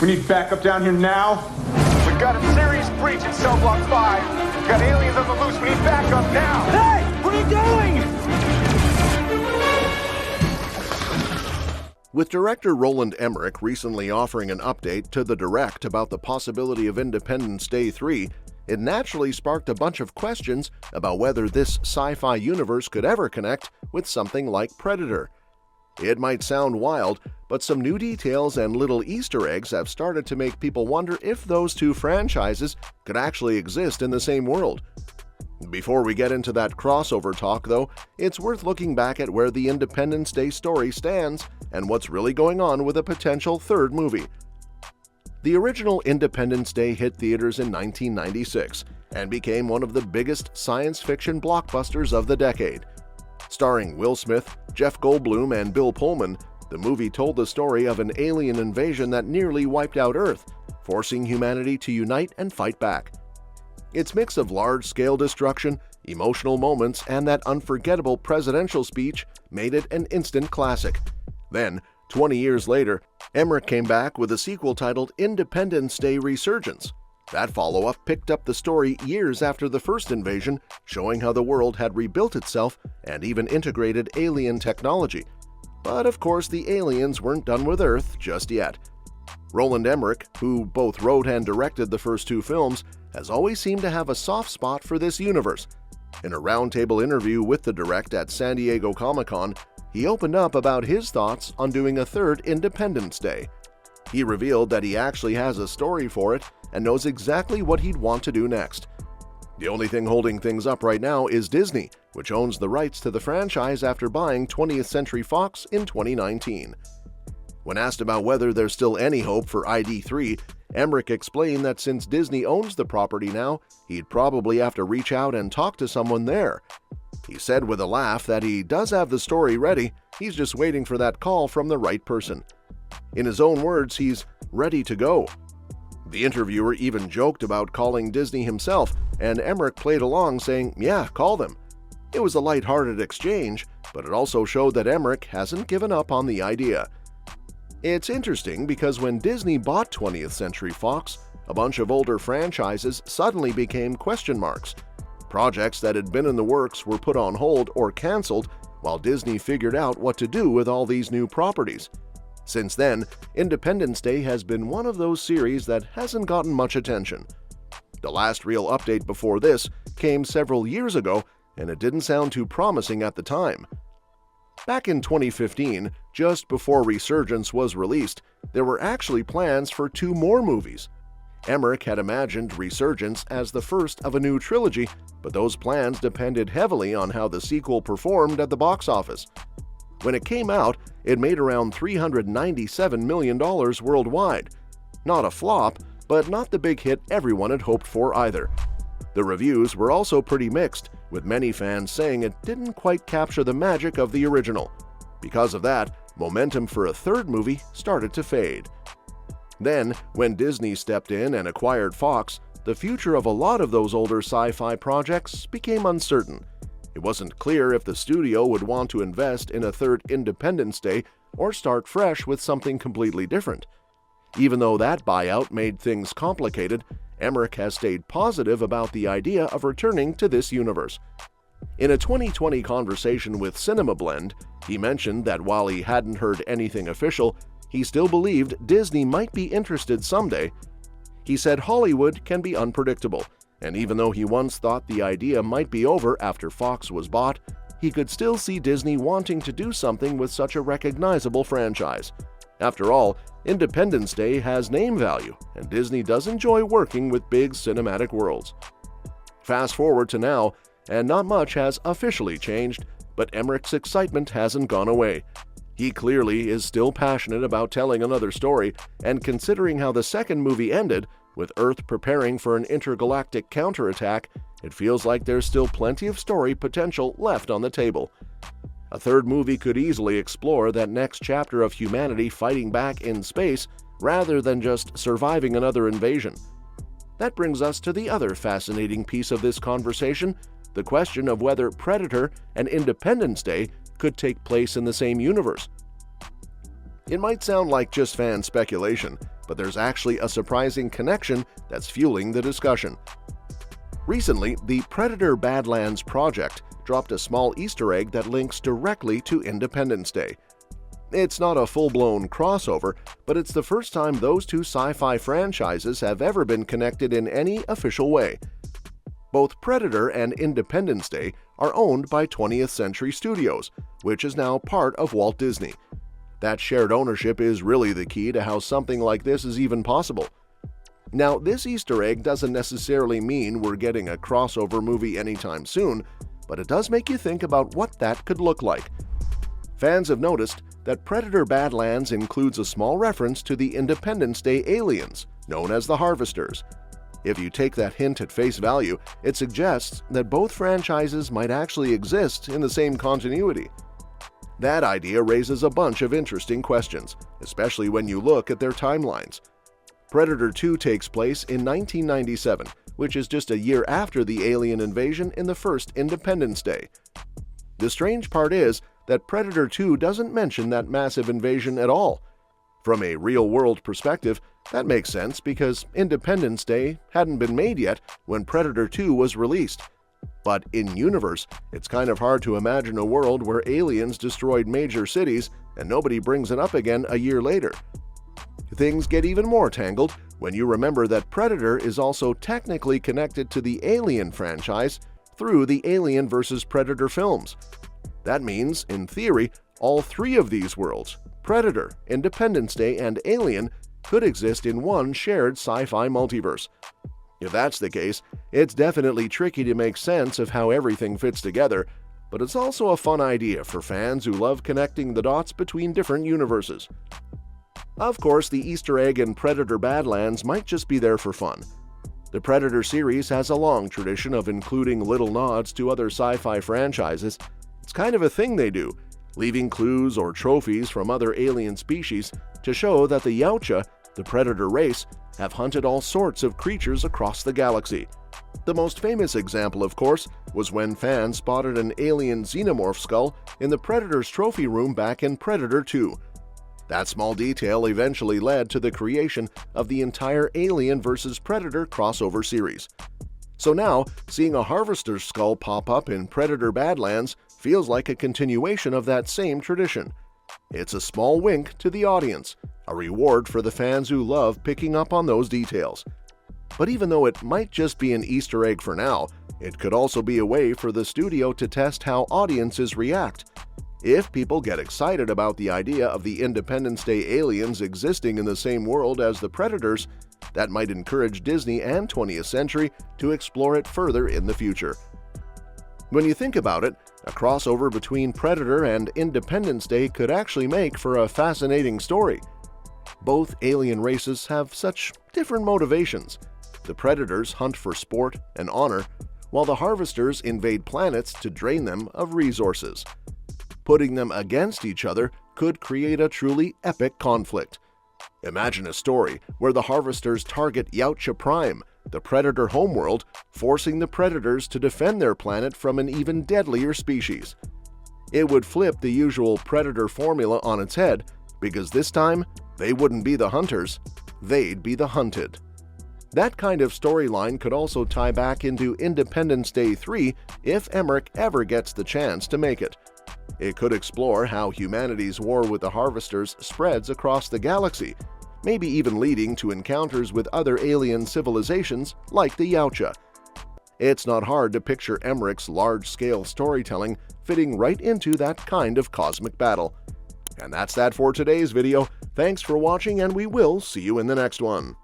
We need backup down here now. We've got a serious breach in cell block 5. We've got aliens on the loose. We need backup now. Hey! What are you doing? With director Roland Emmerich recently offering an update to The Direct about the possibility of Independence Day 3, it naturally sparked a bunch of questions about whether this sci-fi universe could ever connect with something like Predator. It might sound wild, but some new details and little Easter eggs have started to make people wonder if those two franchises could actually exist in the same world. Before we get into that crossover talk, though, it's worth looking back at where the Independence Day story stands and what's really going on with a potential third movie. The original Independence Day hit theaters in 1996 and became one of the biggest science fiction blockbusters of the decade. Starring Will Smith, Jeff Goldblum, and Bill Pullman, the movie told the story of an alien invasion that nearly wiped out Earth, forcing humanity to unite and fight back. Its mix of large-scale destruction, emotional moments, and that unforgettable presidential speech made it an instant classic. Then, 20 years later, Emmerich came back with a sequel titled Independence Day Resurgence. That follow-up picked up the story years after the first invasion, showing how the world had rebuilt itself and even integrated alien technology. But of course, the aliens weren't done with Earth just yet. Roland Emmerich, who both wrote and directed the first two films, has always seemed to have a soft spot for this universe. In a roundtable interview with The Direct at San Diego Comic-Con, he opened up about his thoughts on doing a third Independence Day. He revealed that he actually has a story for it and knows exactly what he'd want to do next. The only thing holding things up right now is Disney, which owns the rights to the franchise after buying 20th Century Fox in 2019. When asked about whether there's still any hope for ID3, Emmerich explained that since Disney owns the property now, he'd probably have to reach out and talk to someone there. He said with a laugh that he does have the story ready, he's just waiting for that call from the right person. In his own words, he's ready to go. The interviewer even joked about calling Disney himself, and Emmerich played along saying, "Yeah, call them." It was a lighthearted exchange, but it also showed that Emmerich hasn't given up on the idea. It's interesting because when Disney bought 20th Century Fox, a bunch of older franchises suddenly became question marks. Projects that had been in the works were put on hold or canceled while Disney figured out what to do with all these new properties. Since then, Independence Day has been one of those series that hasn't gotten much attention. The last real update before this came several years ago, and it didn't sound too promising at the time. Back in 2015, just before Resurgence was released, there were actually plans for 2 more movies. Emmerich had imagined Resurgence as the first of a new trilogy, but those plans depended heavily on how the sequel performed at the box office. When it came out, it made around $397 million worldwide. Not a flop, but not the big hit everyone had hoped for either. The reviews were also pretty mixed, with many fans saying it didn't quite capture the magic of the original. Because of that, momentum for a third movie started to fade. Then, when Disney stepped in and acquired Fox, the future of a lot of those older sci-fi projects became uncertain. It wasn't clear if the studio would want to invest in a third Independence Day or start fresh with something completely different. Even though that buyout made things complicated, Emmerich has stayed positive about the idea of returning to this universe. In a 2020 conversation with Cinema Blend, he mentioned that while he hadn't heard anything official, he still believed Disney might be interested someday. He said Hollywood can be unpredictable, and even though he once thought the idea might be over after Fox was bought, he could still see Disney wanting to do something with such a recognizable franchise. After all, Independence Day has name value, and Disney does enjoy working with big cinematic worlds. Fast forward to now, and not much has officially changed, but Emmerich's excitement hasn't gone away. He clearly is still passionate about telling another story, and considering how the second movie ended, with Earth preparing for an intergalactic counterattack, it feels like there's still plenty of story potential left on the table. A third movie could easily explore that next chapter of humanity fighting back in space rather than just surviving another invasion. That brings us to the other fascinating piece of this conversation, the question of whether Predator and Independence Day could take place in the same universe. It might sound like just fan speculation, but there's actually a surprising connection that's fueling the discussion. Recently, the Predator Badlands project dropped a small Easter egg that links directly to Independence Day. It's not a full-blown crossover, but it's the first time those two sci-fi franchises have ever been connected in any official way. Both Predator and Independence Day are owned by 20th Century Studios, which is now part of Walt Disney. That shared ownership is really the key to how something like this is even possible. Now, this Easter egg doesn't necessarily mean we're getting a crossover movie anytime soon, but it does make you think about what that could look like. Fans have noticed that Predator Badlands includes a small reference to the Independence Day aliens, known as the Harvesters. If you take that hint at face value, it suggests that both franchises might actually exist in the same continuity. That idea raises a bunch of interesting questions, especially when you look at their timelines. Predator 2 takes place in 1997, which is just a year after the alien invasion in the first Independence Day. The strange part is that Predator 2 doesn't mention that massive invasion at all. From a real-world perspective, that makes sense because Independence Day hadn't been made yet when Predator 2 was released. But in-universe, it's kind of hard to imagine a world where aliens destroyed major cities and nobody brings it up again a year later. Things get even more tangled when you remember that Predator is also technically connected to the Alien franchise through the Alien vs. Predator films. That means, in theory, all three of these worlds, Predator, Independence Day, and Alien, could exist in one shared sci-fi multiverse. If that's the case, it's definitely tricky to make sense of how everything fits together, but it's also a fun idea for fans who love connecting the dots between different universes. Of course, the Easter egg in Predator Badlands might just be there for fun. The Predator series has a long tradition of including little nods to other sci-fi franchises. It's kind of a thing they do, leaving clues or trophies from other alien species to show that the Yautja, the Predator race, have hunted all sorts of creatures across the galaxy. The most famous example, of course, was when fans spotted an alien xenomorph skull in the Predator's trophy room back in Predator 2. That small detail eventually led to the creation of the entire Alien vs. Predator crossover series. So now, seeing a Harvester's skull pop up in Predator Badlands feels like a continuation of that same tradition. It's a small wink to the audience, a reward for the fans who love picking up on those details. But even though it might just be an Easter egg for now, it could also be a way for the studio to test how audiences react. If people get excited about the idea of the Independence Day aliens existing in the same world as the Predators, that might encourage Disney and 20th Century to explore it further in the future. When you think about it, a crossover between Predator and Independence Day could actually make for a fascinating story. Both alien races have such different motivations. The Predators hunt for sport and honor, while the Harvesters invade planets to drain them of resources. Putting them against each other could create a truly epic conflict. Imagine a story where the Harvesters target Yautja Prime, the Predator homeworld, forcing the Predators to defend their planet from an even deadlier species. It would flip the usual Predator formula on its head, because this time, they wouldn't be the hunters, they'd be the hunted. That kind of storyline could also tie back into Independence Day 3 if Emmerich ever gets the chance to make it. It could explore how humanity's war with the Harvesters spreads across the galaxy, maybe even leading to encounters with other alien civilizations like the Yautja. It's not hard to picture Emmerich's large-scale storytelling fitting right into that kind of cosmic battle. And that's that for today's video. Thanks for watching, and we will see you in the next one.